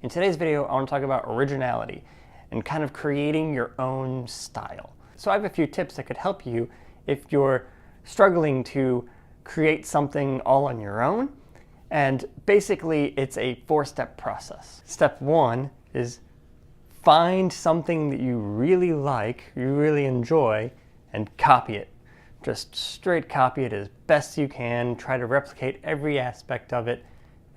In today's video, I want to talk about originality and kind of creating your own style. So I have a few tips that could help you if you're struggling to create something all on your own. And basically, it's a 4-step process. Step 1 is find something that you really like, you really enjoy, and copy it. Just straight copy it as best you can. Try to replicate every aspect of it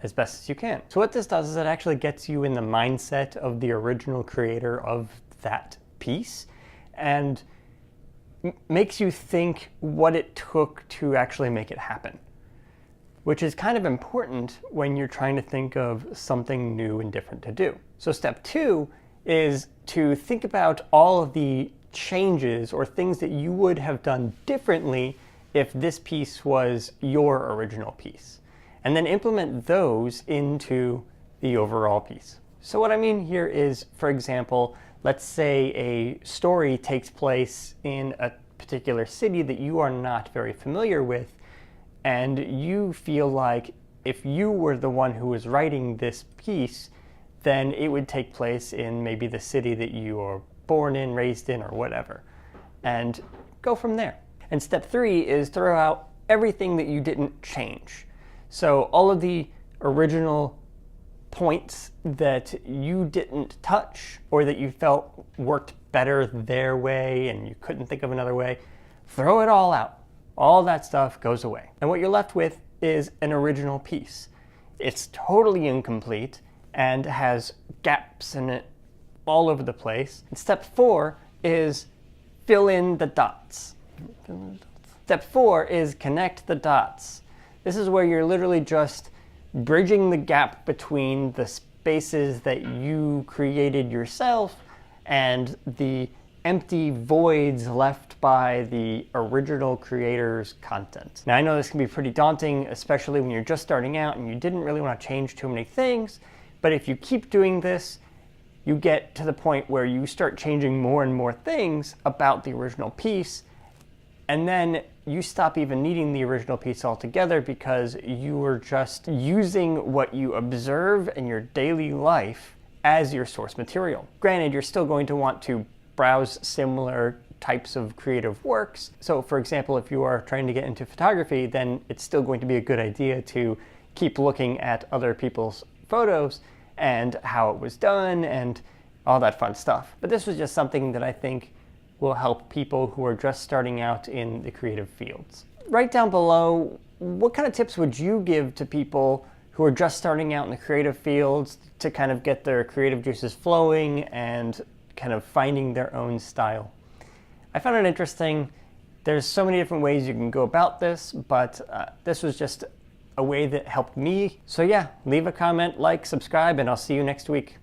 as best as you can. So what this does is it actually gets you in the mindset of the original creator of that piece and makes you think what it took to actually make it happen, which is kind of important when you're trying to think of something new and different to do. So step 2 is to think about all of the changes or things that you would have done differently if this piece was your original piece, and then implement those into the overall piece. So what I mean here is, for example, let's say a story takes place in a particular city that you are not very familiar with, and you feel like if you were the one who was writing this piece, then it would take place in maybe the city that you are born in, raised in, or whatever, and go from there. And step 3 is throw out everything that you didn't change. So all of the original points that you didn't touch or that you felt worked better their way and you couldn't think of another way, throw it all out. All that stuff goes away. And what you're left with is an original piece. It's totally incomplete and has gaps in it all over the place. And step 4 is fill in the dots. Step 4 is connect the dots. This is where you're literally just bridging the gap between the spaces that you created yourself and the empty voids left by the original creator's content. Now I know this can be pretty daunting, especially when you're just starting out and you didn't really want to change too many things, but if you keep doing this, you get to the point where you start changing more and more things about the original piece, and then you stop even needing the original piece altogether because you are just using what you observe in your daily life as your source material. Granted, you're still going to want to browse similar types of creative works. So for example, if you are trying to get into photography, then it's still going to be a good idea to keep looking at other people's photos and how it was done and all that fun stuff. But this was just something that I think will help people who are just starting out in the creative fields. Write down below, what kind of tips would you give to people who are just starting out in the creative fields to kind of get their creative juices flowing and kind of finding their own style? I found it interesting. There's so many different ways you can go about this, but this was just a way that helped me. So yeah, leave a comment, like, subscribe, and I'll see you next week.